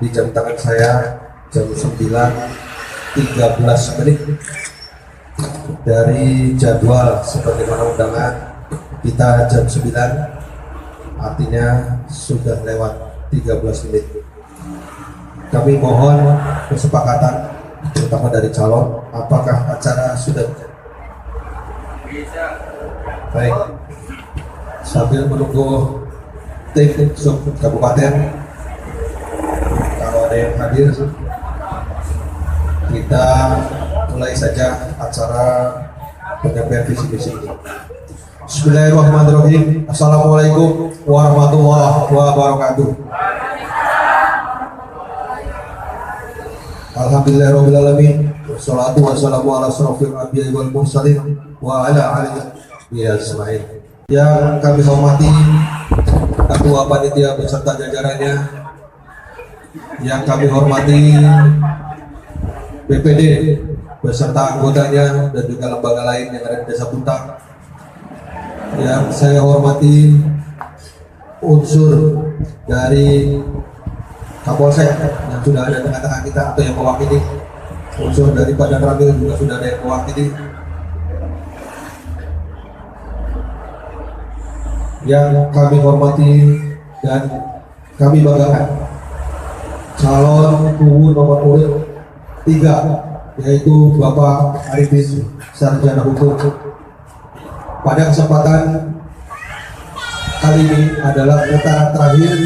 di jam tangan saya jam 9.13 dari jadwal sebagaimana undangan kita jam 9, artinya sudah lewat 13 menit. Kami mohon kesepakatan terutama dari calon, apakah acara sudah baik. Sambil menunggu tim sub kabupaten kalau ada yang hadir, kita mulai saja acara penyampaian visi misi ini. Bismillahirrahmanirrahim. Assalamualaikum warahmatullahi wabarakatuh. Alhamdulillahirrahmanirrahim. Wassalatu wassalamu ala asrofil anbiya'i wal mursalin wa ala alihi ajma'in. Yang kami hormati Ketua Panitia beserta jajarannya, yang kami hormati BPD beserta anggotanya dan juga lembaga lain yang ada di Desa Puntang, yang saya hormati unsur dari Kapolsek yang sudah ada di tengah-tengah kita atau yang mewakili, unsur dari Badan Ramil juga sudah ada yang mewakili, yang kami hormati dan kami banggakan calon kubu nomor urut 3, yaitu Bapak Arifin, Sarjana Hukum. Pada kesempatan kali ini adalah putaran terakhir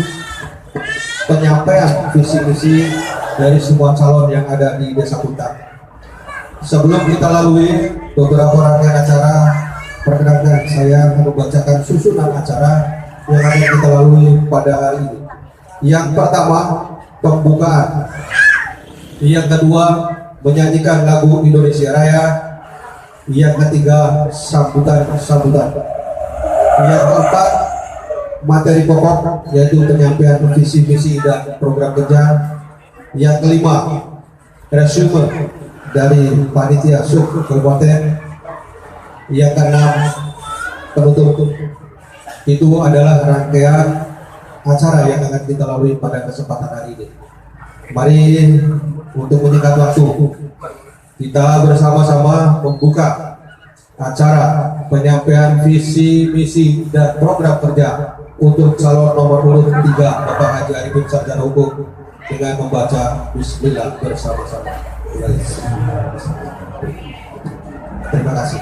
penyampaian visi misi dari semua calon yang ada di Desa Puntang. Sebelum kita lalui beberapa rangkaian acara, perkenankan saya membacakan susunan acara yang akan kita lalui pada hari ini. Yang pertama, pembukaan. Yang kedua, menyanyikan lagu Indonesia Raya. Yang ketiga, sambutan. Yang keempat, materi pokok, yaitu penyampaian visi misi dan program kerja. Yang kelima, resume dari panitia sub kabupaten. Yang keenam, penutup. Itu adalah rangkaian acara yang akan kita lalui pada kesempatan hari ini. Mari untuk menyingkat waktu, kita bersama-sama membuka acara penyampaian visi misi dan program kerja untuk calon nomor urut 3 Bapak Haji Arifin Sarjana Hukum dengan membaca Bismillah bersama-sama. Terima kasih.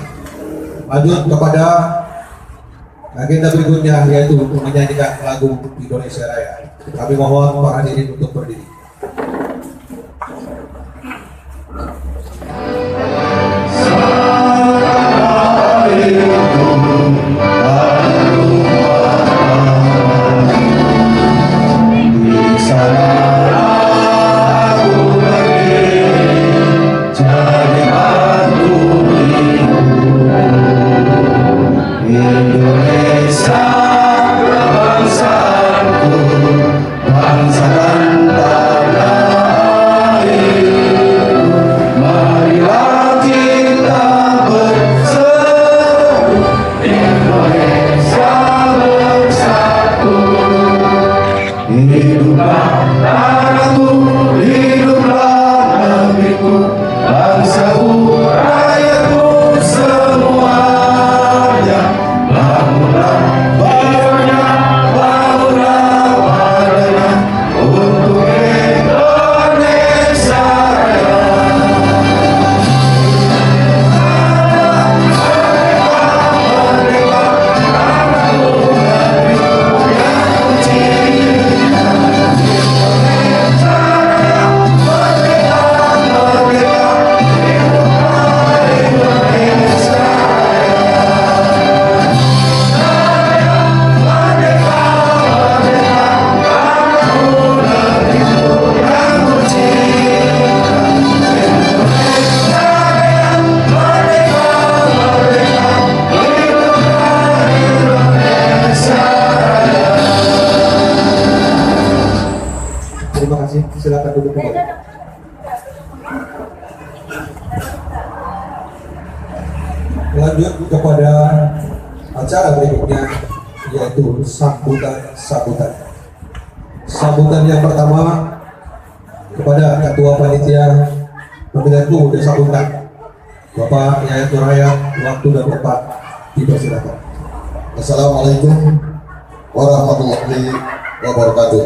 Lanjut kepada agenda berikutnya, yaitu menyanyikan lagu Indonesia Raya. Kami mohon para hadirin untuk berdiri. Silakan duduk kembali. Lanjut kepada acara berikutnya, yaitu sambutan. sambutan yang pertama kepada Ketua Panitia Pemilihan Umum Desa Puntang, Bapak Yayat Nurhayat. Waktu dan tempat dipersilakan. Assalamualaikum warahmatullahi wabarakatuh.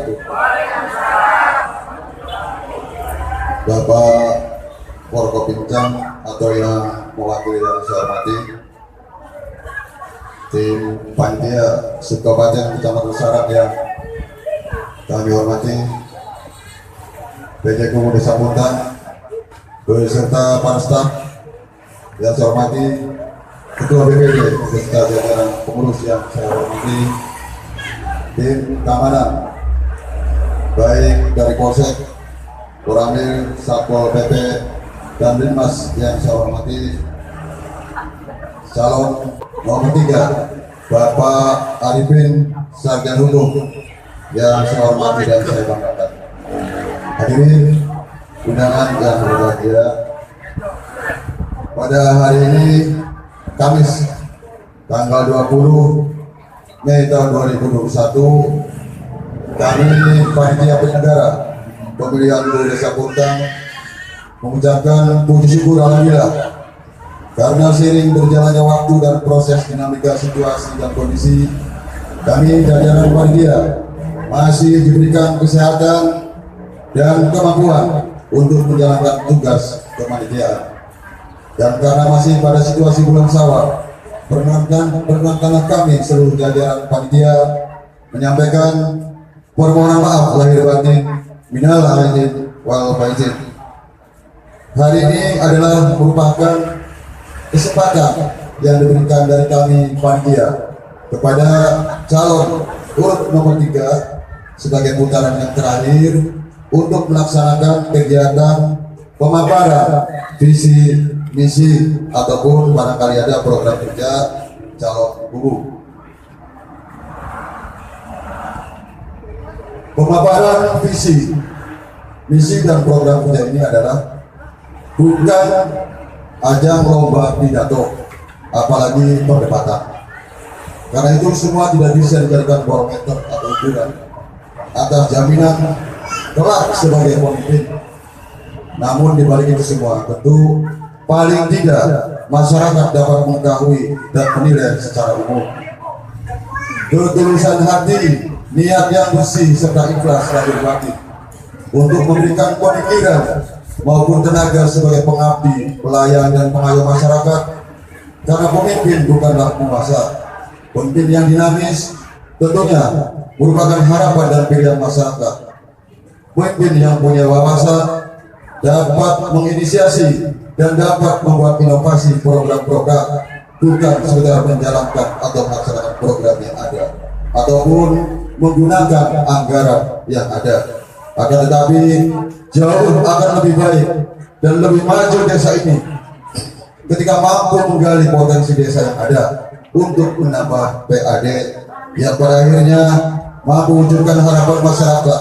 Bapak Forkopimcam atau yang mewakili yang saya hormati, tim panitia Subkabupaten Kecamatan Sarang yang kami hormati, PJ Kumu Desa Puntang beserta para staf yang saya hormati, Ketua BPD beserta jajaran pengurus yang saya hormati, tim keamanan baik dari Polsek, Koramil, Satpol PP, dan Linmas yang saya hormati, calon nomor 3 Bapak Arifin Sarjan Hukum yang saya hormati dan saya banggakan. Hadirin undangan yang berbahagia, pada hari ini Kamis tanggal 20 Mei tahun 2021, kami panitia penyelenggara pemilihan umum Desa Puntang mengucapkan puji syukur alhamdulillah karena seiring berjalannya waktu dan proses dinamika situasi dan kondisi, kami jajaran panitia masih diberikan kesehatan dan kemampuan untuk menjalankan tugas kepanitiaan. Dan karena masih pada situasi bulan Syawal, perkenankanlah kami seluruh jajaran panitia menyampaikan permohonan maaf lahir batin, minal aidin wal faizin. Hari ini adalah merupakan kesempatan yang diberikan dari kami panitia kepada calon urut nomor 3 sebagai putaran yang terakhir untuk melaksanakan kegiatan pemaparan visi misi ataupun barangkali ada program kerja calon guru. Pemaparan visi misi dan program kerja ini adalah bukan ajang lomba pidato, apalagi perdebatan. Karena itu semua tidak bisa dijadikan barometer atau ukuran atas jaminan kelak sebagai pemimpin. Namun dibalik itu semua, tentu paling tidak masyarakat dapat mengetahui dan menilai secara umum ketulusan hati, niat yang bersih serta ikhlas lahir batin untuk memberikan pemikiran maupun tenaga sebagai pengabdi, pelayan dan pengayom masyarakat. Karena pemimpin bukanlah penguasa, pemimpin yang dinamis tentunya merupakan harapan dan pilihan masyarakat. Pemimpin yang punya wawasan dapat menginisiasi dan dapat membuat inovasi program-program, bukan sekedar menjalankan atau melaksanakan program yang ada ataupun menggunakan anggaran yang ada. Akan tetapi jauh akan lebih baik dan lebih maju desa ini ketika mampu menggali potensi desa yang ada untuk menambah PAD yang pada akhirnya mampu mewujudkan harapan masyarakat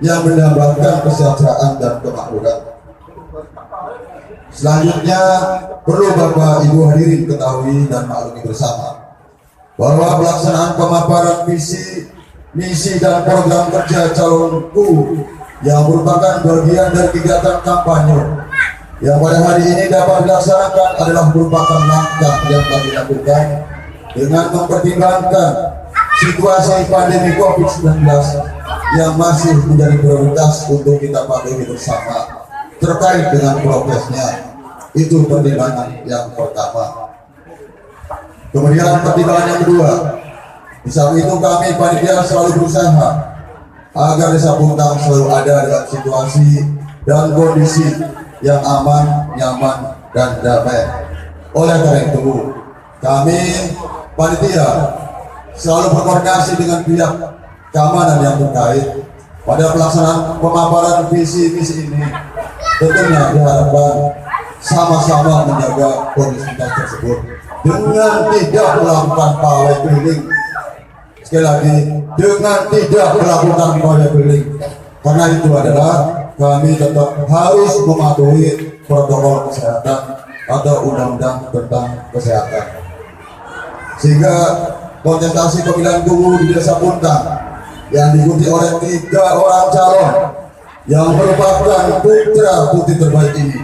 yang mendapatkan kesejahteraan dan kemakmuran. Selanjutnya perlu Bapak Ibu hadirin ketahui dan maklumi bersama bahwa pelaksanaan pemaparan visi, misi dan program kerja calonku yang merupakan bagian dari kegiatan kampanye yang pada hari ini dapat dilaksanakan adalah merupakan langkah yang kami lakukan dengan mempertimbangkan situasi pandemi COVID-19 yang masih menjadi prioritas untuk kita patuhi bersama terkait dengan progresnya. Itu pertimbangan yang pertama. Kemudian pertimbangan yang kedua, di saat itu kami panitia selalu berusaha agar Desa Puntang selalu ada dalam situasi dan kondisi yang aman, nyaman, dan damai. Oleh karena itu, kami panitia selalu berkoordinasi dengan pihak keamanan yang terkait pada pelaksanaan pemaparan visi misi ini. Tentunya diharapkan sama-sama menjaga kondisivitas tersebut dengan tidak melakukan pawai keliling. Sekali lagi, dengan tidak melakukan pawai keliling, karena itu adalah kami tetap harus mematuhi protokol kesehatan atau undang-undang tentang kesehatan, sehingga kontestasi pemilihan guru di Desa Puntang yang diikuti oleh 3 orang calon yang merupakan putra putri terbaik ini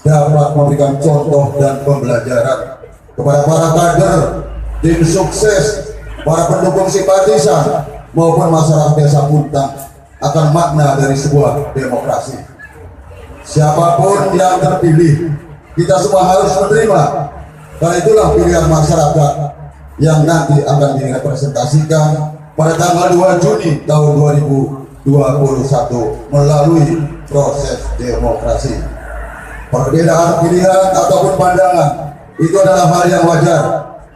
dapat memberikan contoh dan pembelajaran kepada para kader, tim sukses, para pendukung simpatisan maupun masyarakat Desa Puntang akan makna dari sebuah demokrasi. Siapapun yang terpilih, kita semua harus menerima, karena itulah pilihan masyarakat yang nanti akan direpresentasikan pada tanggal 2 Juni tahun 2021 melalui proses demokrasi. Perbedaan pilihan ataupun pandangan itu adalah hal yang wajar,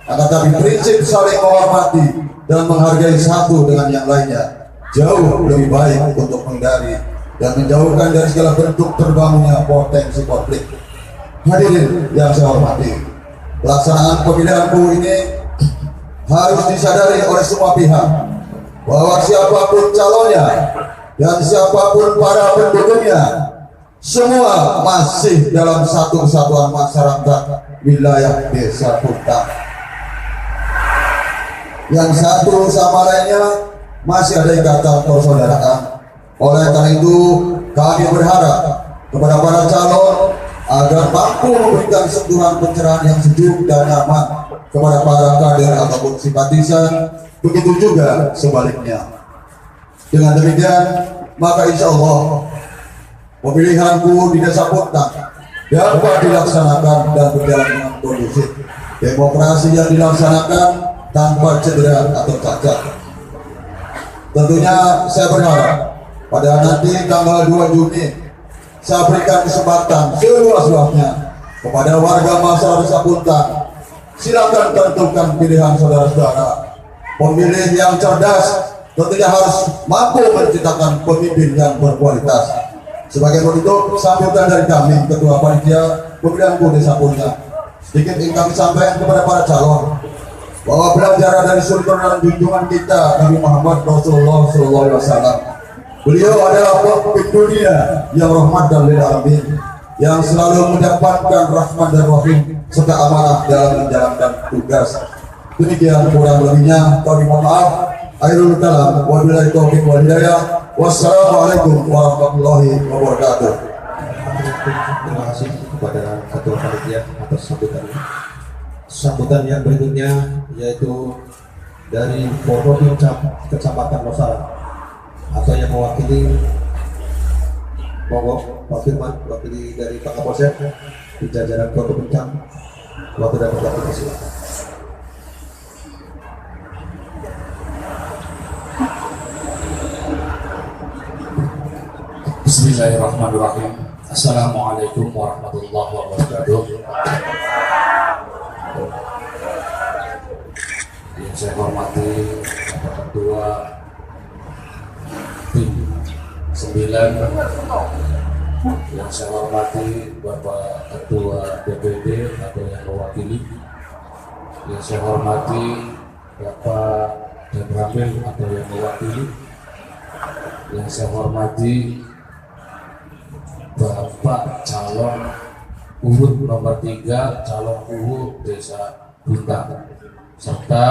akan tapi prinsip saling menghormati dan menghargai satu dengan yang lainnya jauh lebih baik untuk menghindari dan menjauhkan dari segala bentuk terbangunnya potensi konflik. Hadirin yang saya hormati, pelaksanaan pemilihan ini harus disadari oleh semua pihak bahwa siapapun calonnya dan siapapun para pendukungnya semua masih dalam satu kesatuan masyarakat wilayah Desa Puntang. Yang satu sama lainnya masih ada ikatan persaudaraan. Oleh karena itu kami berharap kepada para calon agar mampu memberikan sentuhan pencerahan yang sejuk dan nyaman kepada para kader ataupun simpatisan, begitu juga sebaliknya. Dengan demikian, maka insya Allah pemilihanku di Desa Puntang dapat dilaksanakan dan berjalan dengan kondusif. Demokrasi yang dilaksanakan tanpa cedera atau cacat. Tentunya saya berharap pada nanti tanggal 2 Juni saya berikan kesempatan seluas-luasnya kepada warga masyarakat Desa Puntang. Silakan tentukan pilihan saudara-saudara. Pemilih yang cerdas tentunya harus mampu menciptakan pemimpin yang berkualitas. Sebagai penutup sambutan dari kami, Ketua Panitia Pemilihan Desa Puntang, sedikit ingin kami sampaikan kepada para calon bahwa belajar dari sumber dan junjungan kita Nabi Muhammad Rasulullah SAW. Beliau adalah pemimpin dunia yang rahmat dan lil alamin, yang selalu mendapatkan rahmat dan rahim serta amanah dalam menjalankan tugas. Demikian kurang lebihnya kami mohon maaf. Akhirul kalam, wabillahi taufiq wal hidayah. Wassalamualaikum warahmatullahi wabarakatuh. Terima kasih kepada Ketua Panitia atas sambutannya. Sambutan yang berikutnya yaitu dari Forkopimcam Kecamatan Losarang atau yang mewakili, monggo Pak Firman, wakili dari Pak Kapolsek di jajaran Forkopimcam. Waktu dan waktu silakan. Bismillahirrahmanirrahim. Assalamualaikum warahmatullahi wabarakatuh. Yang saya hormati Bapak Ketua Tim 9, yang saya hormati Bapak Ketua DPD atau yang mewakili, yang saya hormati Bapak Danramil atau yang mewakili, yang saya hormati Bapak calon urut nomor 3 calon urut Desa Puntang, serta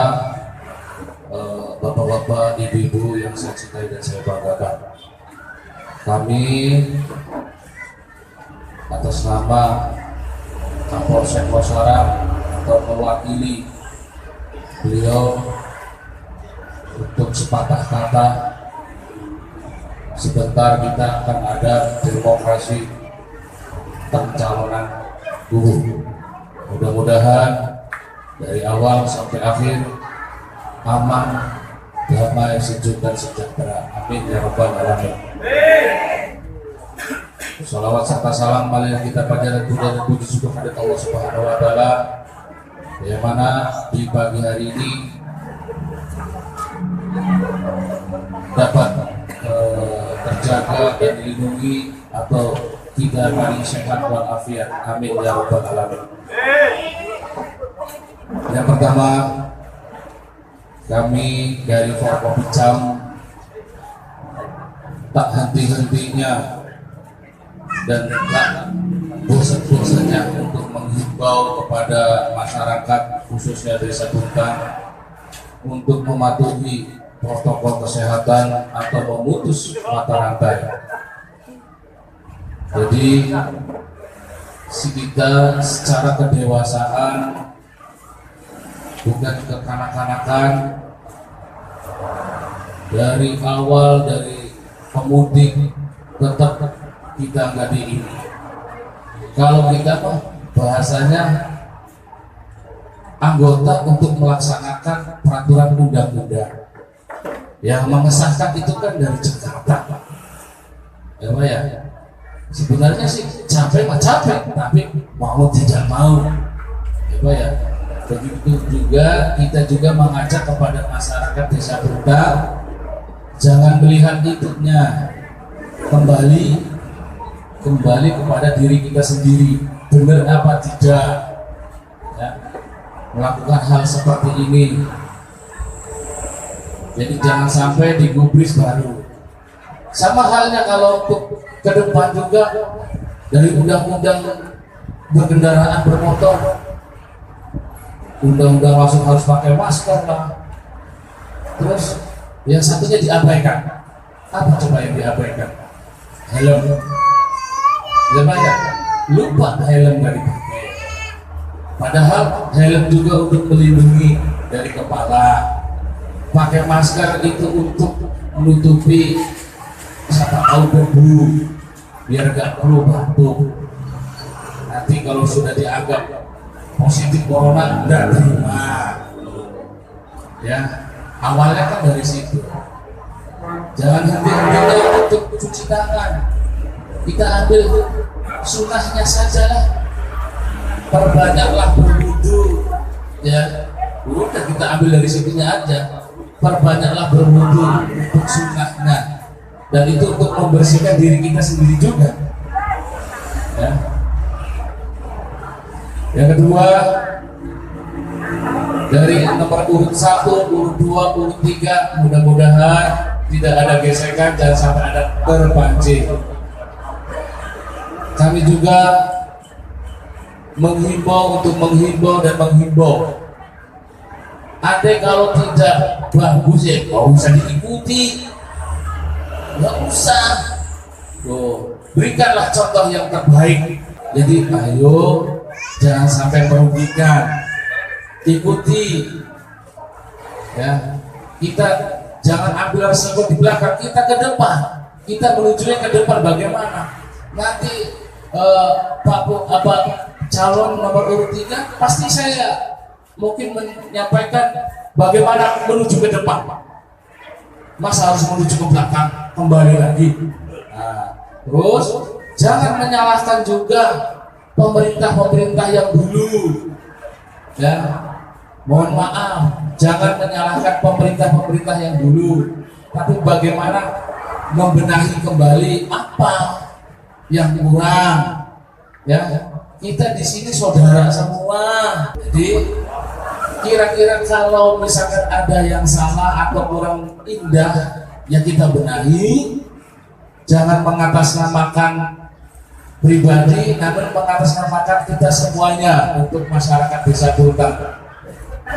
bapak-bapak, ibu-ibu yang saya cintai dan saya banggakan. Kami atas nama Kapolsek Losarang atau mewakili beliau untuk sepatah kata, sebentar kita akan ada demokrasi pencalonan guru. Mudah-mudahan dari awal sampai akhir aman, damai, sejuk dan sejahtera. Amin ya rabbal alamin. Salawat serta salam marilah kita panjatkan puja dan puji syukur kepada Allah Subhanahu wa taala, yang mana di pagi hari ini dapat terjaga dan dilindungi atau kita beri sehat walafiat. Amin ya rabbal alamin. Yang pertama, kami dari Forkopimcam tak henti-hentinya dan tak bosan-bosannya untuk menghimbau kepada masyarakat khususnya Desa Puntang untuk mematuhi protokol kesehatan atau memutus mata rantai. Jadi kita secara kedewasaan, bukan kekanak-kanakan, dari awal dari pemudik tetap kita nggak di ini. Kalau kita mah bahasanya anggota untuk melaksanakan peraturan undang-undang. Yang mengesahkan itu kan dari Jakarta, ya Pak ya. Sebenarnya sih capek mah capek, tapi mau tidak mau, ya Pak ya. Begitu juga kita juga mengajak kepada masyarakat Desa Bruntang, jangan melihat itunya, kembali kepada diri kita sendiri, benar apa tidak, ya, melakukan hal seperti ini. Jadi jangan sampai digubris baru. Sama halnya kalau untuk ke depan juga dari undang-undang berkendaraan bermotor, undang-undang langsung harus pakai masker lah. Terus yang satunya diabaikan. Apa coba yang diabaikan? Helm. Ya banyak. Lupa helm nggak dipakai. Padahal helm juga untuk melindungi dari kepala. Pakai masker itu untuk menutupi siapa tahu debu, biar gak perlu batuk. Nanti kalau sudah dianggap positif corona nggak terima. Ya, awalnya kan dari situ. Jangan henti-hentinya untuk cuci tangan. Kita ambil sunnahnya saja lah. Perbanyaklah berwudu. Ya, udah kita ambil dari situnya aja. Perbanyaklah berwudu untuk sunnahnya, dan itu untuk membersihkan diri kita sendiri juga, ya. Yang kedua, dari nomor urut 1, urut 2, urut 3, mudah-mudahan tidak ada gesekan, jangan sampai ada terpancing. Kami juga menghimbau untuk menghimbau dan menghimbau. Andai kalau tidak bagus ya nggak usah diikuti, nggak usah. Berikanlah contoh yang terbaik. Jadi ayo jangan sampai merugikan. Ikuti, ya. Kita jangan ambil resiko di belakang, kita ke depan. Kita menujunya ke depan bagaimana? Nanti calon nomor urut 3 pasti saya mungkin menyampaikan bagaimana menuju ke depan. Masa harus menuju ke belakang, kembali lagi. Nah, terus jangan menyalahkan juga pemerintah yang dulu. Ya, mohon maaf, jangan menyalahkan pemerintah yang dulu, tapi bagaimana membenahi kembali apa yang kurang. Ya, kita di sini saudara semua. Jadi kira-kira kalau misalkan ada yang salah atau kurang indah, ya kita benahi. Jangan mengatasnamakan pribadi, namun mengatasnamakan kita semuanya untuk masyarakat Desa Bruntang.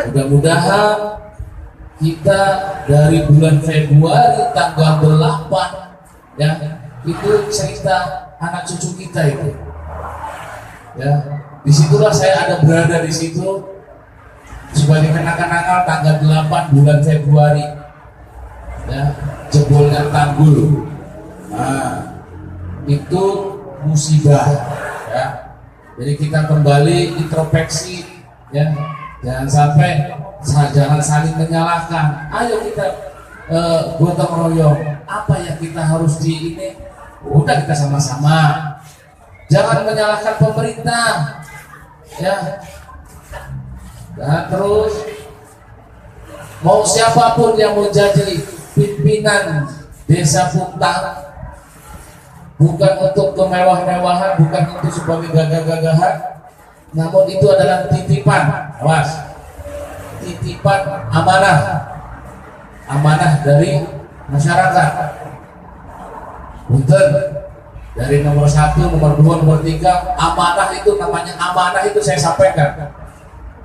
Mudah-mudahan kita dari bulan Februari tanggal 8, ya, itu cerita anak cucu kita itu. Ya, disitulah saya ada berada di situ. Sebagai kenang-kenangan tanggal 8 bulan Februari, ya, jebolnya tanggul. Nah, itu musibah, ya. Jadi kita kembali introspeksi, ya. Jangan saling menyalahkan. Ayo kita gotong royong. Apa yang kita harus di ini? Udah kita sama-sama. Jangan menyalahkan pemerintah, ya. Dan terus mau siapapun yang menjadi pimpinan Desa Bruntang, bukan untuk kemewah-mewahan, bukan untuk sebagai gagah-gagahan, namun itu adalah titipan, awas, titipan amanah dari masyarakat. Punten, dari nomor 1, nomor 2, nomor 3, amanah itu namanya amanah itu saya sampaikan.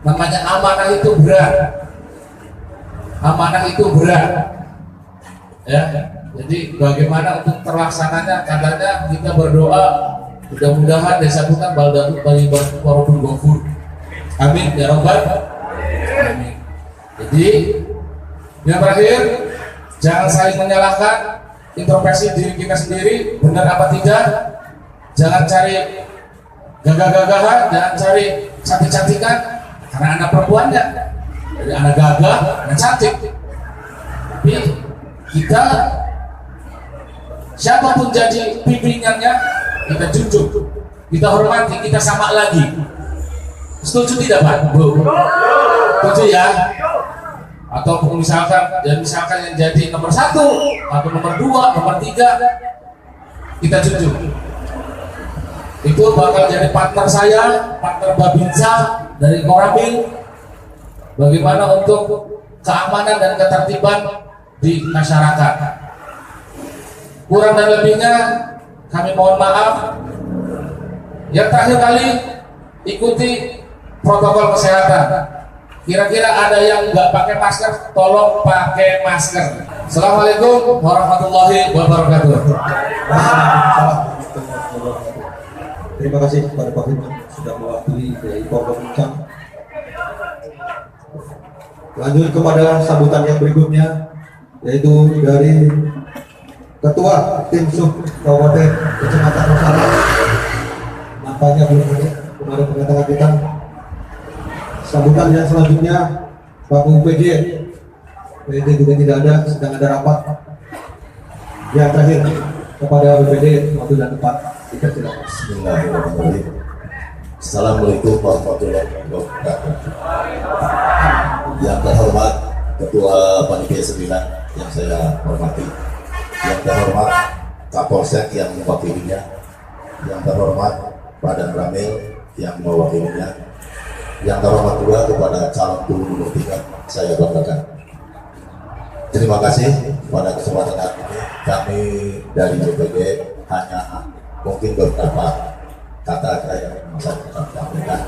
Namanya amanah itu berat. Amanah itu berat. Ya, jadi bagaimana untuk terlaksananya? Katanya kita berdoa mudah-mudahan Desa Putan baldatun warobun gofur. Amin ya robbal alamin. Jadi yang terakhir, jangan saling menyalahkan, introspeksi diri kita sendiri, benar apa tidak. Jangan cari gagah-gagahan, jangan cari cantik-cantikan, karena anak perempuannya. Jadi anak gagah, anak cantik. Tapi kita siapapun jadi pimpinannya, kita junjung, kita hormati, kita sama lagi. Setuju tidak Pak? Bu? Setuju ya? Atau misalkan yang jadi nomor 1 atau nomor 2, nomor 3, kita junjung. Itu bakal jadi partner saya, partner Babinsa dari Koramil. Bagaimana untuk keamanan dan ketertiban di masyarakat. Kurang dan lebihnya kami mohon maaf. Yang terakhir kali, ikuti protokol kesehatan. Kira-kira ada yang nggak pakai masker, tolong pakai masker. Assalamualaikum warahmatullahi wabarakatuh. Terima kasih kepada Pak Firman sudah mewakili dari Pemkab Bincang. Lanjut kepada sambutan yang berikutnya, yaitu dari Ketua Tim Sub Kabupaten Kecamatan Nusantara. Nampaknya belum ada kemarin pendatangan kita. Sambutan yang selanjutnya Pak PJ juga tidak ada, sedang ada rapat. Yang terakhir kepada BPD waktu dan tempat. Kita silakan. Bismillahirrahmanirrahim. Assalamualaikum warahmatullahi wabarakatuh. Yang terhormat Ketua Panitia 9 yang saya hormati, yang terhormat Kapolsek yang mewakilinya, yang terhormat Pak Dan Ramil yang mewakilinya, yang terhormat juga kepada calon nomor 3 saya banggakan. Terima kasih pada kesempatan hari ini. Kami dari BPD hanya mungkin beberapa kata yang saya sampaikan.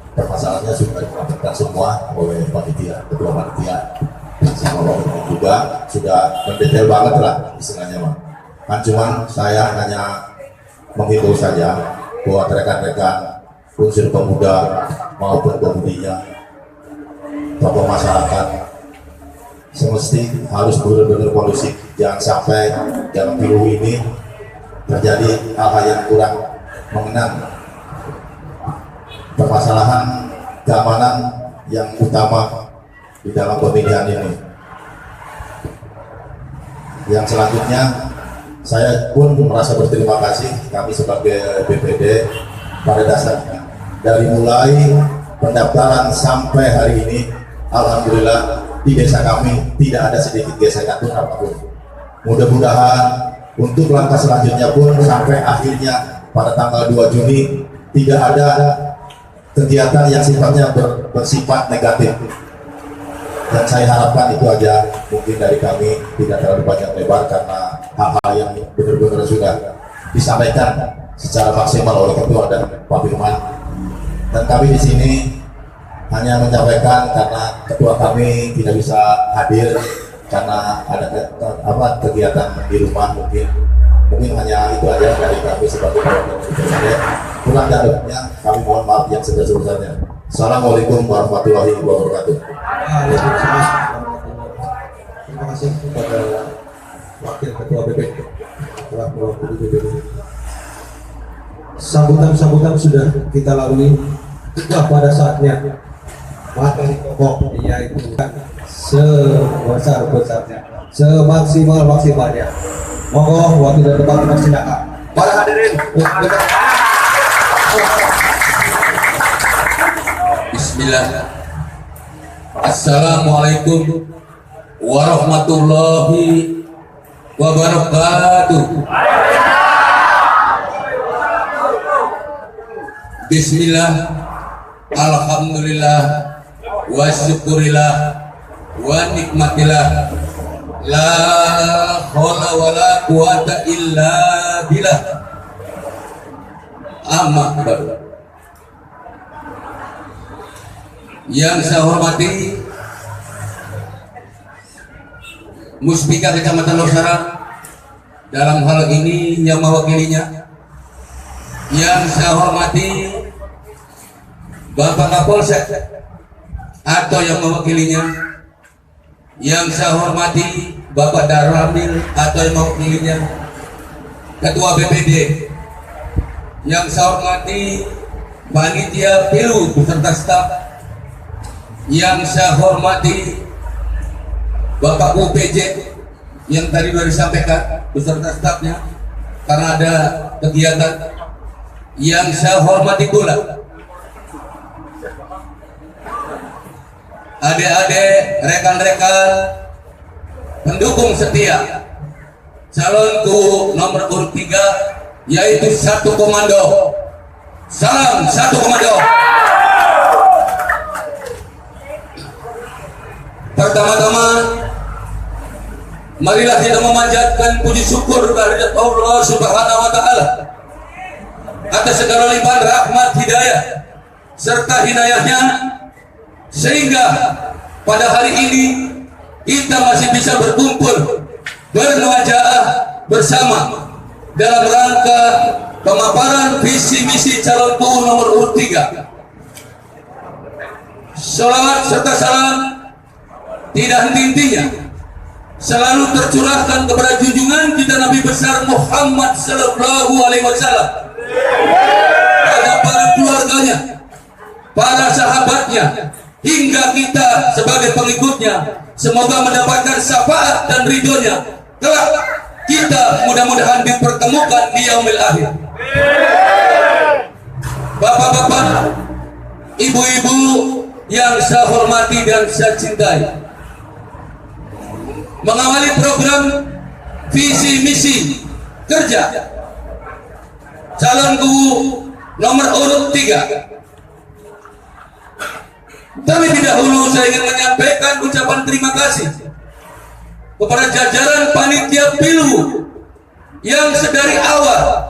Permasalahannya sudah disampaikan semua oleh panitia, ketua panitia, sama wakil juga sudah mendetail banget lah istilahnya Bang. Kan cuman saya hanya menghimbau saja buat rekan-rekan unsur pemuda maupun pemudinya, tokoh masyarakat semesti harus benar-benar kondusif. Jangan sampai dalam pilu ini terjadi hal-hal yang kurang mengenang. Permasalahan keamanan yang utama di dalam pemilihan ini. Yang selanjutnya, saya pun merasa berterima kasih kami sebagai BPD pada dasarnya. Dari mulai pendaftaran sampai hari ini, alhamdulillah di desa kami tidak ada sedikit gesekan pun apapun. Mudah-mudahan untuk langkah selanjutnya pun sampai akhirnya pada tanggal 2 Juni tidak ada kegiatan yang sifatnya bersifat negatif. Dan saya harapkan itu aja mungkin dari kami, tidak terlalu banyak lebar karena hal-hal yang benar-benar sudah disampaikan secara maksimal oleh Ketua dan Pak Firman. Dan kami di sini hanya menyampaikan karena Ketua kami tidak bisa hadir karena ada kegiatan di rumah, mungkin hanya itu aja dari kami sebagai perwakilan. Kurang dan lebihnya kami mohon maaf yang sebesar-besarnya. Assalamualaikum warahmatullahi wabarakatuh. Terima kasih kepada Wakil Ketua BPD telah mewakili BPD. Sambutan-sambutan sudah kita lalui, sudah pada saatnya materi pokok yaitu sebesar-besarnya, semaksimal-maksimalnya. Monggo waktu dan tempat dipersilakan. Para hadirin, Bismillah. Assalamualaikum warahmatullahi wabarakatuh. Bismillah. Alhamdulillah wa syukurillah wa nikmatillah. La haula wa la quwata illa billah. Amma ba'du. Yang saya hormati Muspika Kecamatan Losara, dalam hal ini yang mewakilinya, yang saya hormati Bapak Kapolsek atau yang mewakilinya, yang saya hormati Bapak Darramil atau yang mewakilinya, Ketua BPD, yang saya hormati Panitia Pilu beserta staf, yang saya hormati Bapak UPJ yang tadi sudah disampaikan beserta stafnya karena ada kegiatan, yang saya hormati pula adik-adik, rekan-rekan pendukung setia calonku nomor urut 3, yaitu Satu Komando. Salam Satu Komando. Pertama-tama, marilah kita memanjatkan puji syukur kehadirat Allah Subhanahu wa Ta'ala atas segala limpahan rahmat, hidayah serta hinayahnya, sehingga pada hari ini kita masih bisa berkumpul bermuajaah bersama dalam rangka pemaparan visi misi calonku nomor urut 3. Sholawat serta salam tidak henti-hentinya selalu tercurahkan kepada junjungan kita Nabi besar Muhammad sallallahu alaihi wasallam, pada para keluarganya, para sahabatnya, hingga kita sebagai pengikutnya semoga mendapatkan syafaat dan ridhonya kelak kita mudah-mudahan dipertemukan di yaumil akhir. Bapak-bapak, ibu-ibu yang saya hormati dan saya cintai, mengawali program visi misi kerja calonku nomor urut 3, terlebih dahulu saya ingin menyampaikan ucapan terima kasih kepada jajaran panitia Pilu yang sedari awal,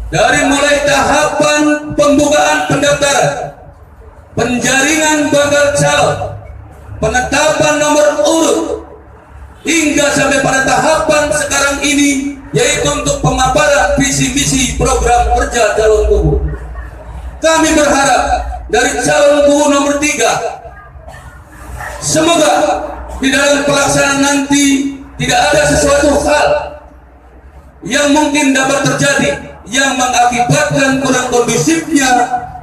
dari mulai tahapan pembukaan pendaftaran, penjaringan bakal calon, penetapan nomor urut, hingga sampai pada tahapan sekarang ini, yaitu untuk pemaparan visi misi program kerja calon kubu. Kami berharap dari calon kubu nomor 3, semoga di dalam pelaksanaan nanti tidak ada sesuatu hal yang mungkin dapat terjadi yang mengakibatkan kurang kondusifnya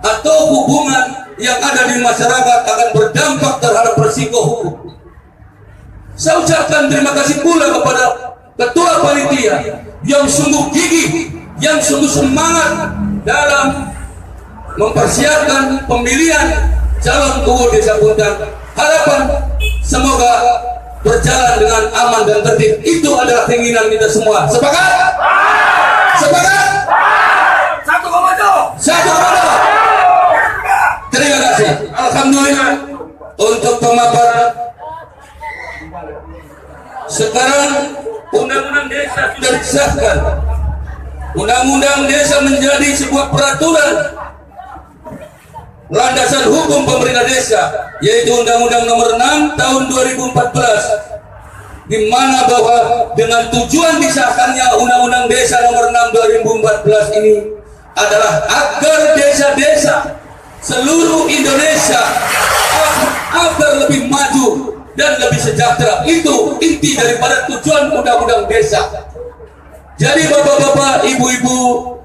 atau hubungan yang ada di masyarakat akan berdampak terhadap resiko hukum. Saya ucapkan terima kasih pula kepada ketua panitia yang sungguh gigih, yang sungguh semangat dalam mempersiapkan pemilihan calon kubu Desa Puntang. Harapan semoga berjalan dengan aman dan tertib. Itu adalah keinginan kita semua. Sepakat? Sepakat? Satu Komando. Satu Komando. Terima kasih. Alhamdulillah untuk pemaparan. Sekarang undang-undang desa sudah disahkan. Undang-undang desa menjadi sebuah peraturan landasan hukum pemerintah desa, yaitu Undang-Undang Nomor 6 Tahun 2014, di mana bahwa dengan tujuan disahkannya Undang-Undang Desa Nomor 6 2014 ini adalah agar desa-desa seluruh Indonesia agar lebih maju dan lebih sejahtera. Itu inti daripada tujuan Undang-Undang Desa. Jadi bapak-bapak, ibu-ibu,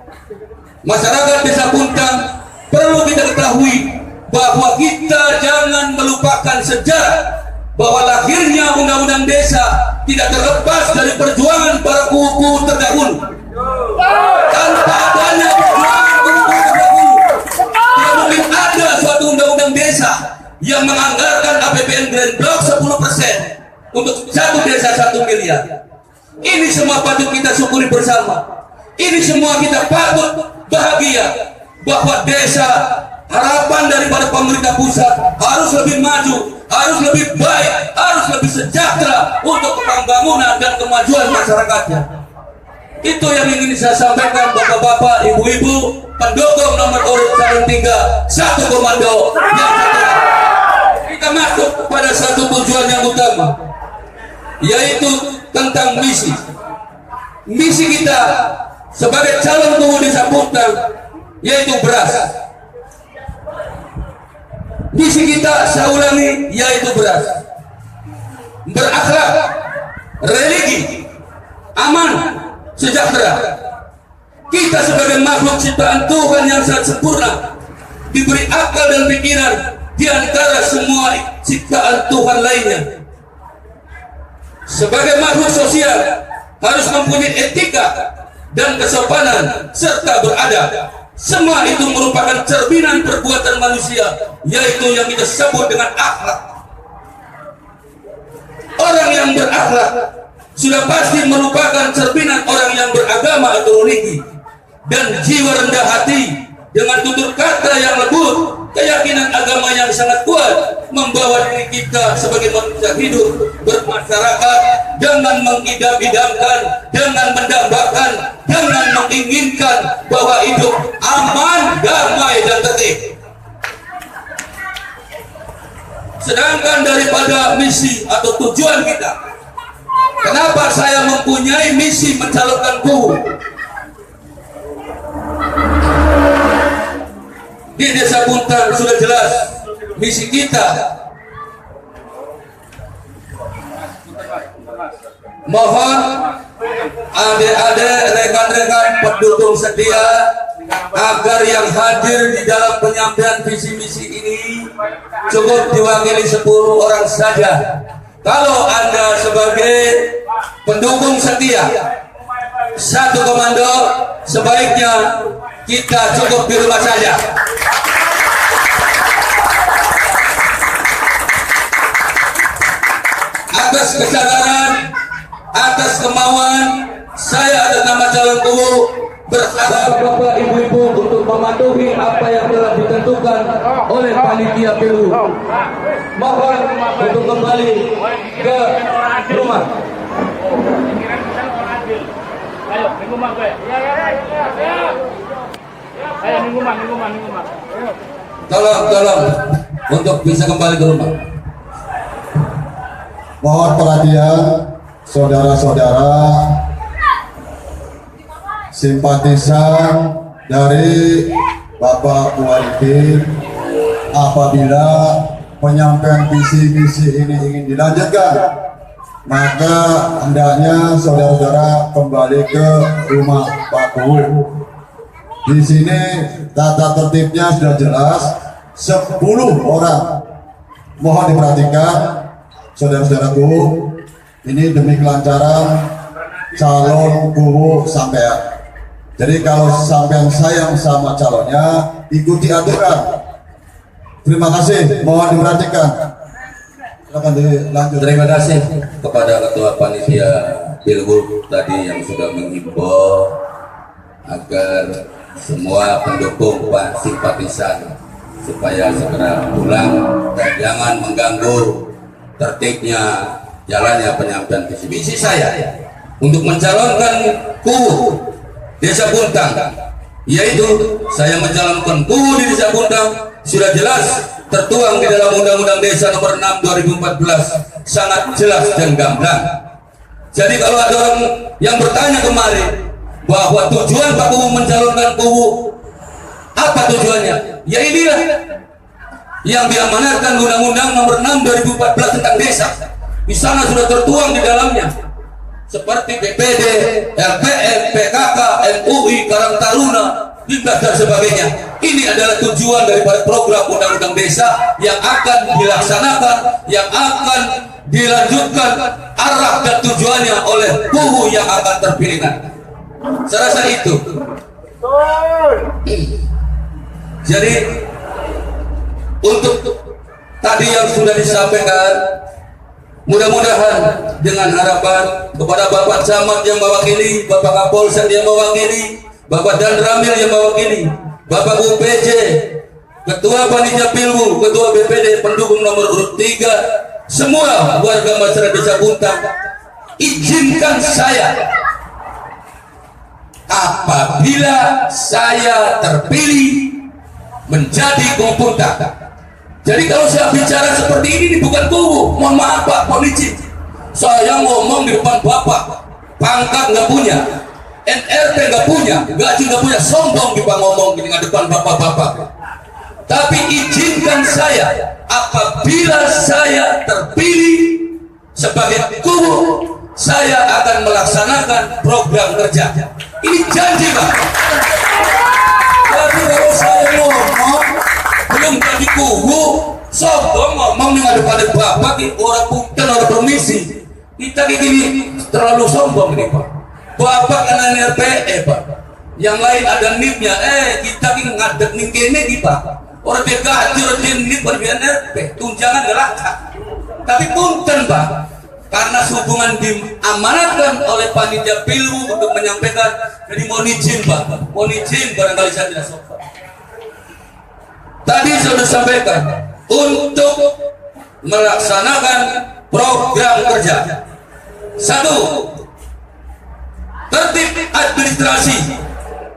masyarakat Desa Puntang, perlu kita ketahui bahwa kita jangan melupakan sejarah bahwa lahirnya Undang-Undang Desa tidak terlepas dari perjuangan para kubu terdahulu. Tanpa adanya perjuangan kubu terdahulu, tidak mungkin ada suatu Undang-Undang Desa yang menganggarkan APBN Grand Block 10% untuk satu desa 1 miliar. Ini semua patut kita syukuri bersama. Ini semua kita patut bahagia bahwa desa, harapan daripada pemerintah pusat harus lebih maju, harus lebih baik, harus lebih sejahtera untuk pembangunan dan kemajuan masyarakatnya. Itu yang ingin saya sampaikan bapak-bapak, ibu-ibu, pendukung nomor urut calon 3, Satu Komando. Yang kita masuk pada satu tujuan yang utama, yaitu tentang misi. Misi kita sebagai calon kubu Desa Puntang yaitu beras. Misi kita, saya ulangi, yaitu beras, berakhlak, religi, aman, sejahtera. Kita sebagai makhluk ciptaan Tuhan yang sangat sempurna, diberi akal dan pikiran di antara semua ciptaan Tuhan lainnya. Sebagai makhluk sosial harus mempunyai etika dan kesopanan serta beradab. Semua itu merupakan cerminan perbuatan manusia, yaitu yang kita sebut dengan akhlak. Orang yang berakhlak sudah pasti merupakan cerminan orang yang beragama atau religi, dan jiwa rendah hati dengan tutur kata yang lembut, keyakinan agama yang sangat kuat membawa diri kita sebagai manusia hidup bermasyarakat dengan mengidam-idamkan, dengan mendambakan, dengan menginginkan bahwa hidup aman, damai, dan tertib. Sedangkan daripada misi atau tujuan kita, kenapa saya mempunyai misi mencalonkan kubu di Desa Puntang? Sudah jelas misi kita. Mohon adik-adik, rekan-rekan pendukung setia agar yang hadir di dalam penyampaian visi misi ini cukup diwakili 10 orang saja. Kalau Anda sebagai pendukung setia, satu komando, sebaiknya kita cukup di rumah saja. Atas kesadaran, atas kemauan, saya atas nama calon kubu berharap Bapak Ibu-ibu untuk mematuhi apa yang telah ditentukan oleh panitia PU. Mohon untuk kembali ke rumah. Ayo, minggu mak gue. Ayo, minggu mak. Tolong untuk bisa kembali ke rumah. Mohon perhatian saudara-saudara simpatisan dari Bapak Muhyiddin. Apabila penyampaian visi misi ini ingin dilanjutkan, maka hendaknya saudara-saudara kembali ke rumah Baku. Di sini tata tertibnya sudah jelas, 10 orang. Mohon diperhatikan saudara-saudaraku, ini demi kelancaran calon kubu sampean. Jadi kalau sampean sayang sama calonnya, ikuti aturan. Terima kasih, mohon diperhatikan. Silakan dilanjut. Terima kasih kepada Ketua Panitia Pilgub tadi yang sudah menghimbau agar semua pendukung simpatisan supaya segera pulang dan jangan mengganggu tertibnya jalannya penyampaian visi misi saya untuk mencalonkan kubu Desa Puntang, yaitu saya mencalonkan kubu di Desa Puntang sudah jelas tertuang di dalam Undang-Undang Desa Nomor 6 2014, sangat jelas dan gamblang. Jadi kalau ada orang yang bertanya kemarin bahwa tujuan Pak Kubu mencalonkan kubu, apa tujuannya? Ya inilah yang diamanatkan Undang-Undang Nomor 6 2014 tentang desa. Di sana sudah tertuang di dalamnya seperti BPD, LPM, PKK, MUI, Karang Taruna, Bibas dan sebagainya. Ini adalah tujuan daripada program Undang-Undang Desa yang akan dilaksanakan, yang akan dilanjutkan arah dan tujuannya oleh kubu yang akan terpilih nanti. Saya rasa itu. Jadi untuk tadi yang sudah disampaikan, mudah-mudahan dengan harapan kepada Bapak Camat yang mewakili, Bapak Kapolsek yang mewakili, Bapak Dan Ramil yang mewakili, Bapak UPJ, Ketua Panitia Pilbu, Ketua BPD, pendukung nomor urut 3, semua warga masyarakat Desa Puntang, izinkan saya apabila saya terpilih menjadi kubu Puntang. Jadi kalau saya bicara seperti ini bukan kubu, mohon maaf Pak, mohon izin. Saya ngomong di depan bapak, pangkat nggak punya, NRT nggak punya, gaji nggak punya, sombong kita ngomong di depan bapak-bapak. Tapi izinkan saya, apabila saya terpilih sebagai guru, saya akan melaksanakan program kerja. Ini janji, Pak. Tapi kalau saya ngomong belum jadi guru, sombong ngomong dengan depan bapak, orang punten, orang permisi. Kita gini terlalu sombong ini, Pak. Bapak kena NRPE, Pak. Yang lain ada NIP-nya. Kita ini ngadep nih kene nih, Pak. Orang dia gaji, orang dia NIP, orang dia NRP. Tunjangan gelakat. Tapi punten, Pak. Karena hubungan diamanatkan oleh panitia Pilwu untuk menyampaikan, jadi mohon izin, Pak. Mohon izin, barangkali saya tidak sopan. Tadi sudah sampaikan untuk melaksanakan program kerja. 1. Tertib administrasi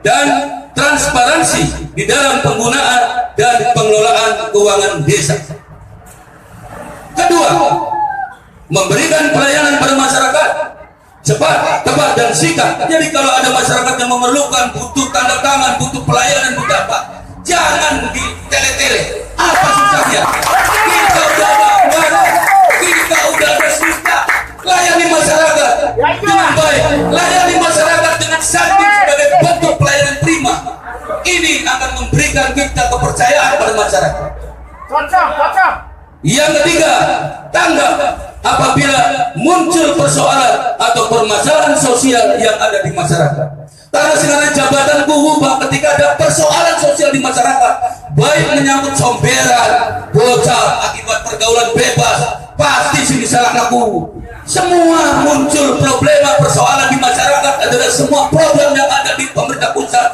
dan transparansi di dalam penggunaan dan pengelolaan keuangan desa. 2. Memberikan pelayanan pada masyarakat cepat, tepat, dan singkat. Jadi kalau ada masyarakat yang memerlukan, butuh tanda tangan, butuh pelayanan, butuh apa, jangan di tele-tele. Apa susahnya? Kita udah ada anggaran, kita udah ada sistem. Layani masyarakat dengan baik, layani masyarakat dengan santun sebagai bentuk pelayanan prima. Ini akan memberikan kita kepercayaan pada masyarakat. Yang ketiga, tanggap apabila muncul persoalan atau permasalahan sosial yang ada di masyarakat. Karena sekarang jabatan guru, Pak, ketika ada persoalan sosial di masyarakat, baik menyangkut comberan, bocah akibat pergaulan bebas, pasti sini salah guru. Semua muncul problema persoalan di masyarakat adalah semua program yang ada di pemerintah pusat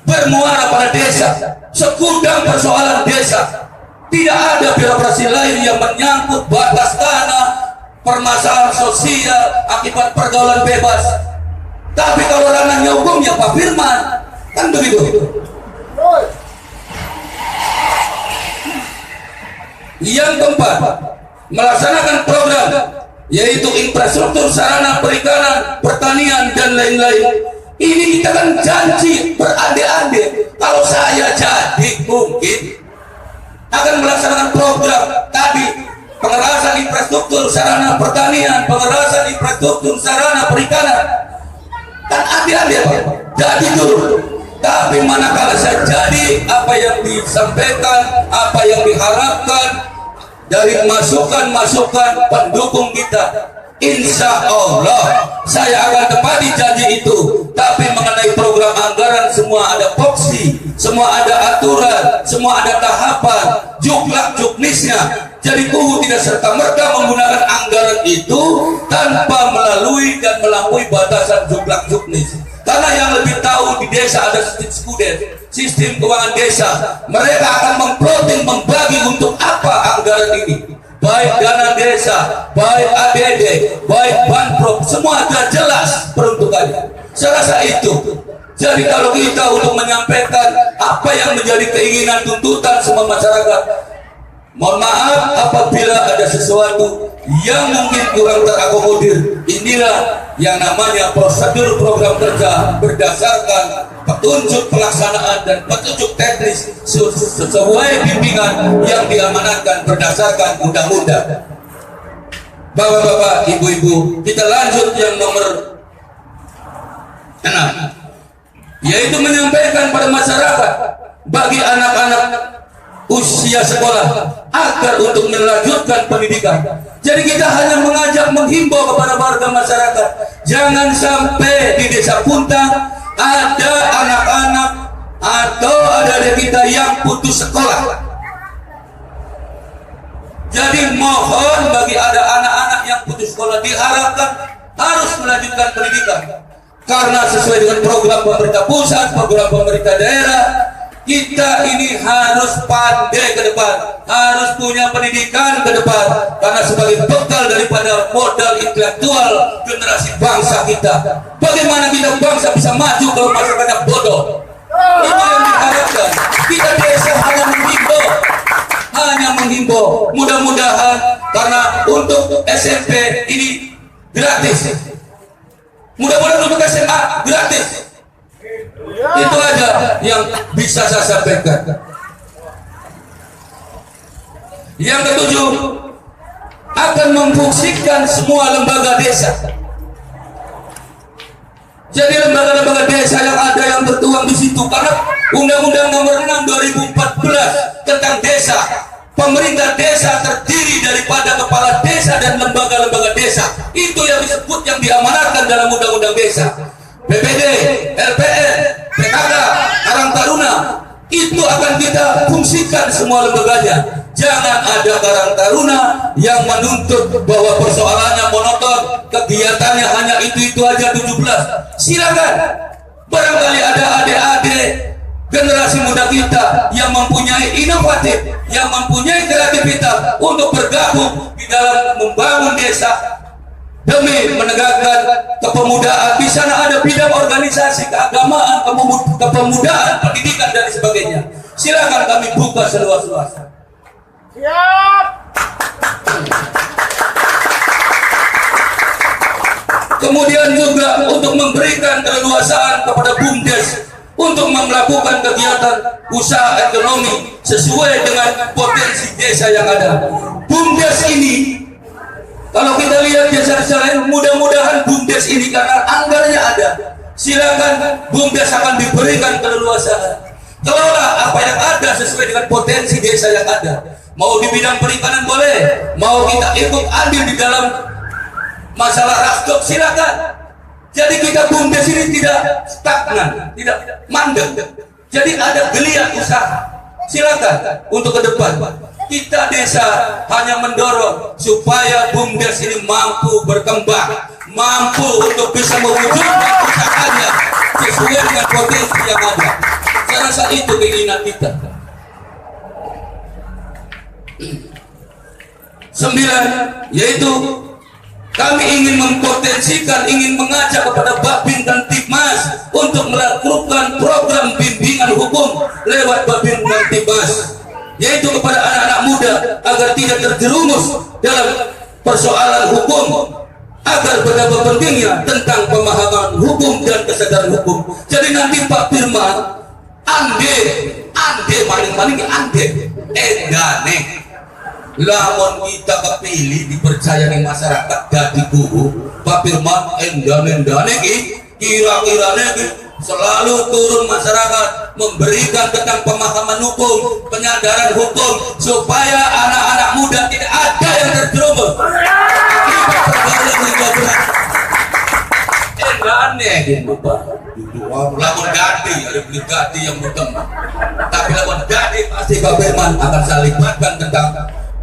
bermuara pada desa. Segudang persoalan desa. Tidak ada birokrasi lain yang menyangkut batas tanah, permasalahan sosial akibat pergaulan bebas. Tapi kalau ranahnya hukumnya Pak Firman, kan begitu. Yang keempat, melaksanakan program yaitu infrastruktur sarana perikanan, pertanian, dan lain-lain. Ini kita kan janji berandai-andai. Kalau saya jadi mungkin akan melaksanakan program tadi, pengerasan infrastruktur sarana pertanian, pengerasan infrastruktur sarana perikanan. Kan andai-andai, Pak. Jadi dulu. Tapi manakala saya jadi, apa yang disampaikan, apa yang diharapkan dari masukan-masukan pendukung kita, insya Allah saya akan tepati janji itu. Tapi mengenai program anggaran, semua ada voksi, semua ada aturan, semua ada tahapan, juklak juknisnya. Jadi guru tidak serta-merta menggunakan anggaran itu tanpa melalui dan melampaui batasan juklak juknis. Karena yang lebih tahu di desa ada skuden, sistem keuangan desa. Mereka akan memplotting, membagi untuk apa anggaran ini. Baik dana desa, baik ADD, baik banprop, semua sudah jelas peruntukannya. Saya rasa itu. Jadi kalau kita untuk menyampaikan apa yang menjadi keinginan tuntutan semua masyarakat, mohon maaf apabila ada sesuatu yang mungkin kurang terakomodir. Inilah yang namanya prosedur program kerja berdasarkan petunjuk pelaksanaan dan petunjuk teknis sesuai bimbingan yang diamanatkan berdasarkan undang-undang. Bapak-bapak, ibu-ibu, kita lanjut yang nomor 6, yaitu menyampaikan pada masyarakat bagi anak-anak usia sekolah agar untuk melanjutkan pendidikan. Jadi kita hanya mengajak, menghimbau kepada warga masyarakat, jangan sampai di desa Puntang ada anak-anak atau ada dari kita yang putus sekolah. Jadi mohon bagi ada anak-anak yang putus sekolah, diharapkan harus melanjutkan pendidikan. Karena sesuai dengan program pemerintah pusat, program pemerintah daerah, kita ini harus pandai ke depan, harus punya pendidikan ke depan, karena sebagai bekal daripada modal intelektual generasi bangsa kita. Bagaimana kita bangsa bisa maju kalau masyarakatnya bodoh? Itu yang diharapkan. Kita desa hanya menghimbau. Mudah-mudahan karena untuk SMP ini gratis. Mudah-mudahan untuk SMA gratis. Itu aja yang bisa saya sampaikan. Yang ketujuh, akan memfungsikan semua lembaga desa. Jadi lembaga-lembaga desa yang ada yang tertuang di situ, karena Undang-Undang Nomor 6 2014 tentang desa, pemerintah desa terdiri daripada kepala desa dan lembaga-lembaga desa. Itu yang disebut, yang diamanatkan dalam Undang-Undang Desa. BPD, LPR, PKK, Karang Taruna, itu akan kita fungsikan semua lembaganya. Jangan ada Karang Taruna yang menuntut bahwa persoalannya monoton, kegiatannya hanya itu aja 17. Silakan, barangkali ada adik-adik generasi muda kita yang mempunyai inovatif, yang mempunyai kreativitas untuk bergabung di dalam membangun desa demi menegakkan kepemudaan. Di sana ada bidang organisasi, keagamaan, kepemudaan, pendidikan dan sebagainya. Silakan kami buka seluas-luasnya. Siap. Kemudian juga untuk memberikan keleluasaan kepada BUMDes untuk melakukan kegiatan usaha ekonomi sesuai dengan potensi desa yang ada. BUMDes ini, kalau kita lihat desa-desa lain, mudah-mudahan BUMDes ini karena anggarannya ada, silakan BUMDes akan diberikan keleluasaan. Kelola apa yang ada sesuai dengan potensi desa yang ada. Mau di bidang perikanan boleh, mau kita ikut andil di dalam masalah rasdok, silakan. Jadi kita BUMDes ini tidak stagnan, tidak mandek. Jadi ada geliat usaha. Silakan untuk ke depan. Kita desa hanya mendorong supaya BUMDes ini mampu berkembang, mampu untuk bisa mewujudkan usahanya sesuai dengan potensi yang ada. Saya rasa itu keinginan kita. 9, yaitu kami ingin mempotensikan, ingin mengajak kepada Babin dan Tipmas untuk melakukan program bimbingan hukum lewat Babin dan Tipmas, yaitu kepada anak-anak muda agar tidak terjerumus dalam persoalan hukum, agar betapa pentingnya tentang pemahaman hukum dan kesadaran hukum. Jadi nanti Pak Firman ande maning-maning ande edane lamun kita kepilih dipercaya nih masyarakat jadi guru Pak Firman endane kira-kiranya selalu turun masyarakat memberikan tentang pemahaman hukum, penyadaran hukum supaya anak-anak muda tidak ada yang terjerumus endane gitu Pak. Lamun gadi ada beli gadi yang bertemu, tapi lamun gadi pasti Pak Firman akan saya libatkan tentang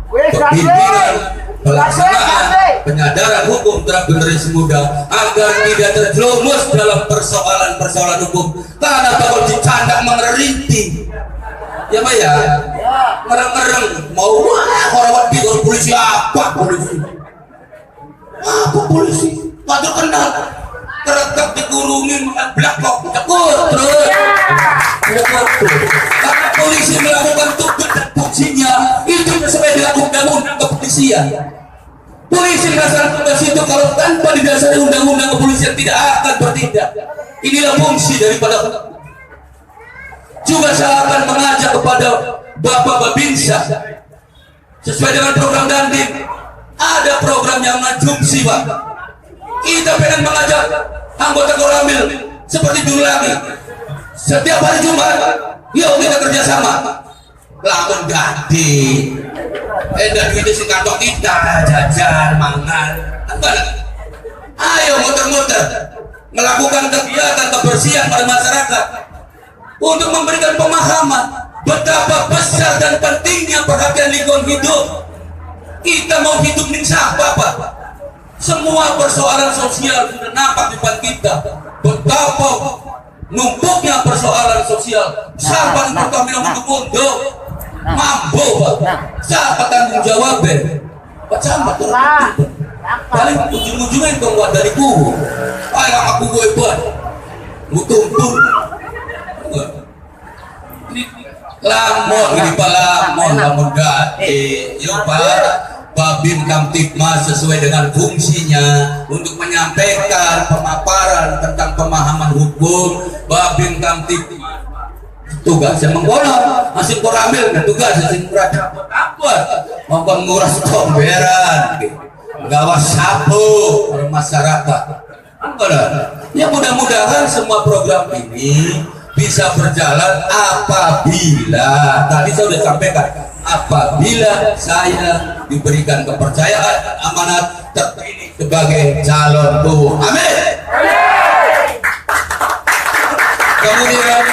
pemimpinan, pelaksanaan, penyadaran hukum terhadap generasi muda agar tidak terjerumus dalam persoalan-persoalan hukum. Karena kalau dicandak mengerintih, ya Pak ya, mereng-mereng mau hormat di polisi apa polisi, patut kenal. Terdekat dikurungin blakok tekut terus karena polisi melakukan tugas dan fungsinya itu sesuai dengan undang-undang kepolisian. Polisi melaksanakan tugas itu kalau tanpa didasari undang-undang kepolisian tidak akan bertindak. Inilah fungsi daripada. Juga saya akan mengajak kepada Bapak Babinsa sesuai dengan program Dandim, ada program yang ngajumsi Pak. Kita pengen mengajak anggota Koramil seperti dulu lagi. Setiap hari Jumat, yuk kita kerjasama. Lamun gadi, dan itu si kantong kita jajan, mangan, ayo muter-muter melakukan kegiatan kebersihan pada masyarakat untuk memberikan pemahaman betapa besar dan pentingnya perhatian lingkungan hidup. Kita mau hidup nih siapa Pak? Semua persoalan sosial sudah nampak di depan kita. Betapa numpuknya persoalan sosial. Siapa yang bertanggung jawab untuk mampu Pak? Siapa tanggung jawab Pak Camat? Paling ujung-ujungnya dong Pak dari kubu. Ayo aku gue buat mutumpur. Lamun ini Pak lamun gak. Yuk Pak. Babin Kamtibmas sesuai dengan fungsinya untuk menyampaikan pemaparan tentang pemahaman hukum. Babin Kamtibmas tugasnya mengkonon, masih koramil dan tugas masih murah apa maupun nguras komberan, gawas sapu masyarakat. Ya mudah-mudahan semua program ini bisa berjalan apabila tadi saya sudah sampaikan, apabila saya diberikan kepercayaan amanat terpilih sebagai calon tuh. Amin. Kemudian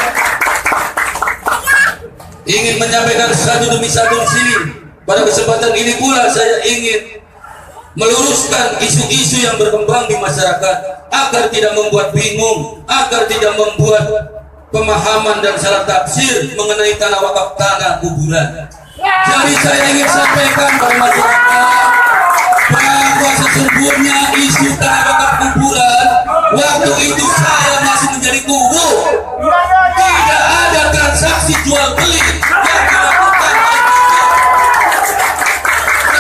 ingin menyampaikan satu demi satu di sini. Pada kesempatan ini pula saya ingin meluruskan isu-isu yang berkembang di masyarakat agar tidak membuat bingung, agar tidak membuat pemahaman dan salah tafsir mengenai tanah wakaf, tanah kuburan. Jadi saya ingin sampaikan pada masyarakat bahwa sesungguhnya isu tanah wakaf kuburan waktu itu saya masih menjadi kubu. Tidak ada transaksi jual beli yang dilakukan.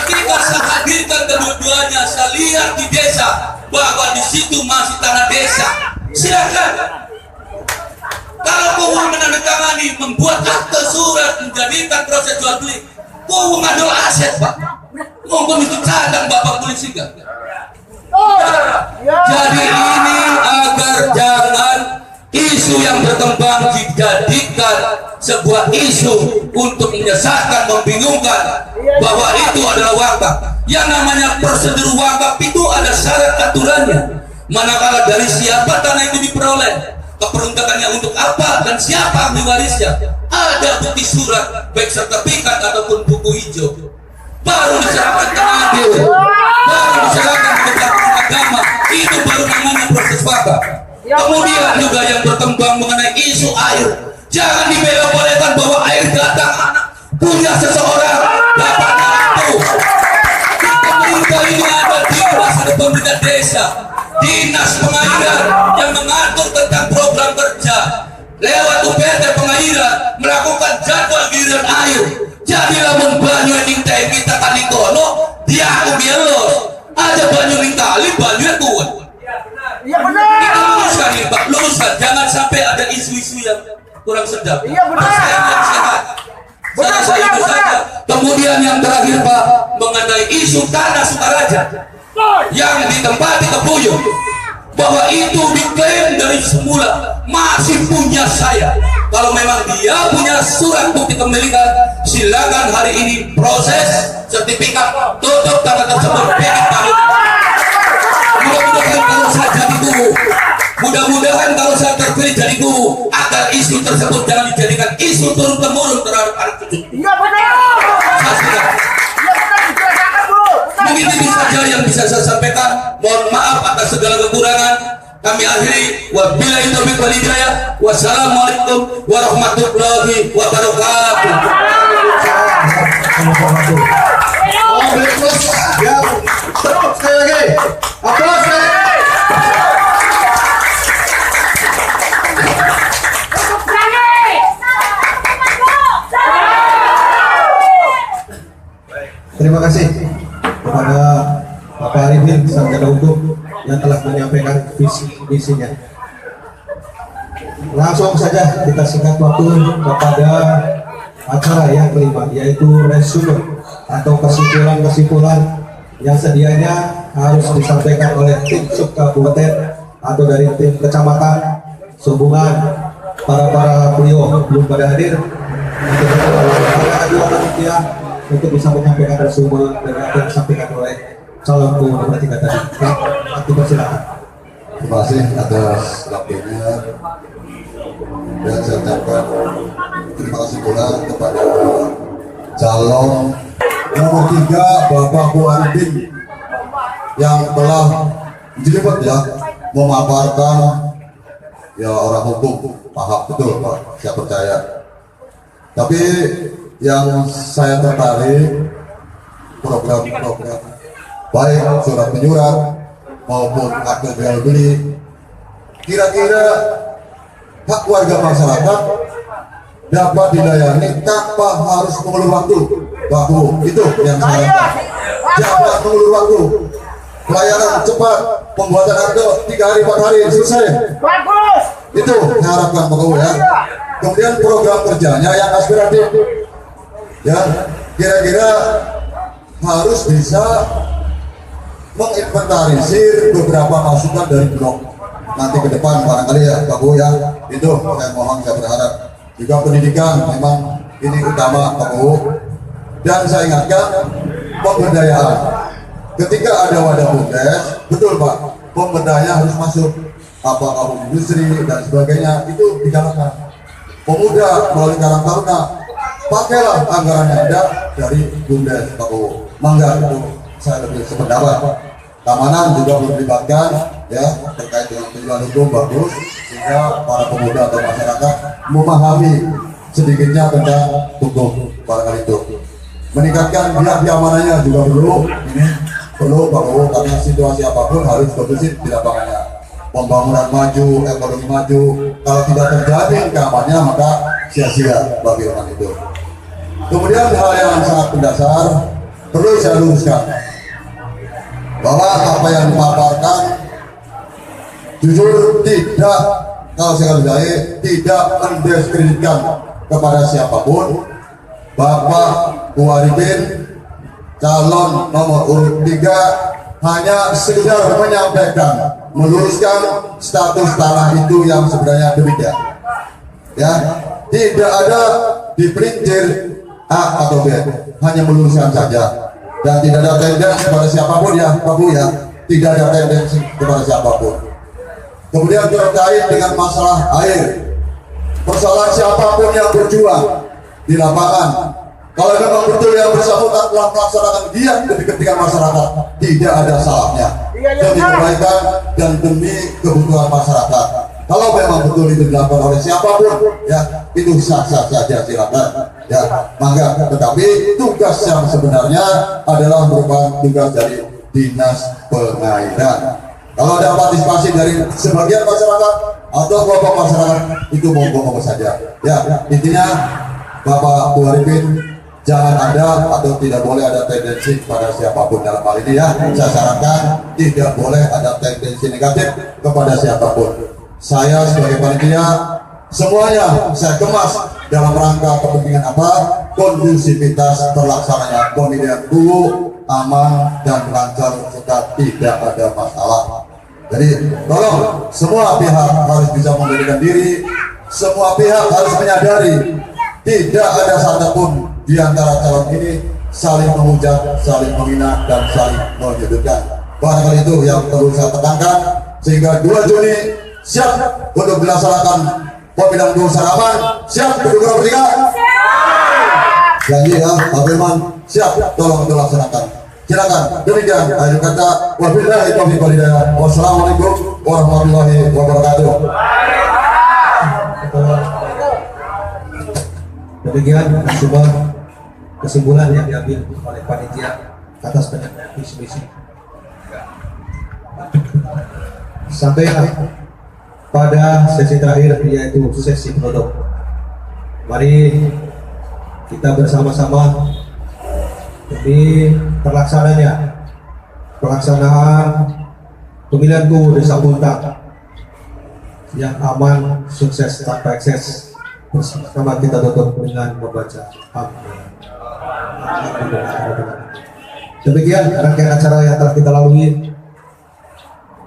Ketika saya hadirkan kedua-duanya, saya lihat di desa bahwa di situ masih tanah desa. Silakan. Kalau kubu menandatangani membuat akte surat menjadikan proses jual beli, kubu ngadol aset Pak. Mungkin itu cadang Bapak polisi kan? Jadi ini agar jangan isu yang berkembang dijadikan sebuah isu untuk menyesatkan, membingungkan bahwa itu adalah wakaf. Yang namanya prosedur wakaf itu ada syarat aturannya. Manakala dari siapa tanah itu diperoleh, keperuntukannya untuk apa, dan siapa ahli warisnya, ada bukti surat baik sertifikat ataupun buku hijau, baru diserahkan ke adil, baru diserahkan ke agama. Itu baru namanya proses wakaf. Kemudian juga yang berkembang mengenai isu air, jangan dibelok-belokkan bahwa air datang anak punya seseorang bapaknya itu. Pemerintah ini ada dinas, ada pemerintah desa, dinas pengairan yang mengatur tentang program kerja lewat UPT pengairan melakukan jadwal giliran air. Jadi lamun banyu ning teh kita kali kono dia aku bielos ada banyu ning kali banyu kuat. Iya benar. Kita luruskan ini Pak, luruskan, jangan sampai ada isu-isu yang kurang sedap. Iya benar. Saya itu saja. Kemudian yang terakhir Pak, mengenai isu tanah Sukaraja yang ditempati Kebuyung, bahwa itu diklaim dari semula masih punya saya. Kalau memang dia punya surat bukti kepemilikan, silakan hari ini proses sertifikat tutup tanah tersebut. Mudah-mudahan kalau saya jadi kubu, mudah-mudahan kalau saya terpilih jadi kubu, agar isu tersebut jangan dijadikan isu turun temurun terhadap anak cucu. Iya benar. Iya benar, dijelaskan Bu. Mungkin itu saja yang bisa saya sampaikan. Mohon maaf atas segala kekurangan. Kami akhiri. Wabillahi taufiq wal hidayah. Wassalamualaikum warahmatullahi wabarakatuh. Ya, terus sekali lagi. Aplaus sekali. Terima kasih kepada Bapak Arifin Sarjana Hukum yang telah menyampaikan visi misinya. Langsung saja kita singkat waktu kepada acara yang kelima, yaitu resume atau kesimpulan-kesimpulan yang sedianya harus disampaikan oleh tim subkabupaten atau dari tim kecamatan sehubungan para beliau belum pada hadir untuk bisa menyampaikan resume dan apa yang disampaikan oleh calon nomor 3 tadi. Waktu persilakan. Terima kasih atas waktunya, dan saya ucapkan terima kasih pula kepada calon nomor 3 Bapak Bu Arifin yang telah dijemput ya memaparkan ya orang hukum paham betul Pak, saya percaya. Tapi yang saya tertarik program-program baik surat menyurat maupun akte jual beli, kira-kira hak warga masyarakat dapat dilayani tanpa harus mengulur waktu. Itu yang saya jangan mengulur waktu. Pelayanan cepat, pembuatan akte 3 hari 4 hari selesai. Bagus. Itu saya harapkan Pak Gubernur ya. Kemudian program kerjanya yang aspiratif, ya kira-kira harus bisa menginventarisir beberapa masukan dari blok nanti ke depan barangkali ya Pak Bu ya. Itu saya mohon, saya berharap juga pendidikan memang ini utama Pak Bu. Dan saya ingatkan pemberdayaan. Ketika ada wadah BUMDes, betul Pak, pemberdayaan harus masuk. Apa kamu industri dan sebagainya itu dijalankan. Pemuda melalui Karang Taruna, pakailah anggaran yang ada dari BUMDes Pak Bu. Mangga itu saya lebih sependapat. Keamanan juga perlu dilibatkan ya terkait dengan penjualan hukum bagus sehingga para pemuda atau masyarakat memahami sedikitnya tentang hukum barangkali itu. Meningkatkan pihak keamanannya juga perlu Pak Bu, karena situasi apapun harus kondusif di lapangannya. Pembangunan maju, ekonomi maju, kalau tidak terjadi keamanannya maka sia-sia bagaimana itu. Kemudian hal yang sangat mendasar perlu saya luruskan bahwa apa yang dipaparkan jujur tidak, kalau saya hargai, tidak mendiskreditkan kepada siapapun. Bapak Muharibin calon nomor urut 3 hanya sekedar menyampaikan, meluruskan status tanah itu yang sebenarnya demikian. Ya, tidak ada dipelintir A atau B, hanya meluruskan saja. Dan tidak ada tendensi kepada siapapun ya Pak Bu ya, tidak ada tendensi kepada siapapun. Kemudian terkait dengan masalah air, persoalan siapapun yang berjuang di lapangan, kalau memang betul yang bersangkutan telah melaksanakan giat demi kepentingan masyarakat, tidak ada salahnya demi kebaikan dan demi kebutuhan masyarakat. Kalau memang betul itu dilakukan oleh siapapun, ya itu sah-sah saja, silakan. Ya, mangga. Tetapi tugas yang sebenarnya adalah merupakan tugas dari Dinas Pengairan. Kalau ada partisipasi dari sebagian masyarakat atau kelompok masyarakat, itu monggo-monggo saja. Ya, intinya Bapak Muharibin jangan ada atau tidak boleh ada tendensi pada siapapun dalam hal ini ya. Saya sarankan tidak boleh ada tendensi negatif kepada siapapun. Saya sebagai panitia semuanya saya kemas dalam rangka kepentingan apa? Kondusivitas terlaksananya pemilihan dulu aman dan lancar serta tidak ada masalah. Jadi tolong semua pihak harus bisa memberikan diri, semua pihak harus menyadari tidak ada satupun di antara calon ini saling menghujat, saling menghina dan saling menyudutkan. Barangkali itu yang perlu saya tekankan sehingga 2 Juni siap untuk dilaksanakan pemilihan secara aman. Siap pendukung bertiga? Janji ya Pak Firman, siap, tolong dilaksanakan. Silakan. Demikian akhir kata, wabillahi taufiq wal hidayah. Wassalamualaikum warahmatullahi wabarakatuh. Demikian sebuah kesimpulan yang diambil oleh panitia atas penyampaian visi misi. Sampai pada sesi terakhir yaitu sesi penutup. Mari kita bersama-sama demi pelaksanaan pemilihan gubernur Desa Puntang yang aman, sukses tanpa ekses. Bersama kita tutup dengan membaca demikian rangkaian acara yang telah kita lalui.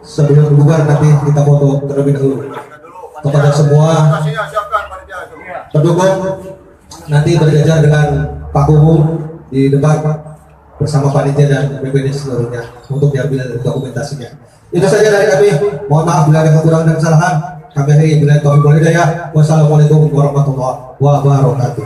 Sebelum bubar nanti kita foto terlebih dahulu. Kepada semua pendukung nanti berjajar dengan Pak Gubernur di depan bersama panitia dan BPD seluruhnya untuk diambil dokumentasinya. Itu saja dari kami. Mohon maaf bila ada kekurangan dan kesalahan. Kami akhiri bila taufiq wal hidayah. Wassalamualaikum warahmatullahi wabarakatuh.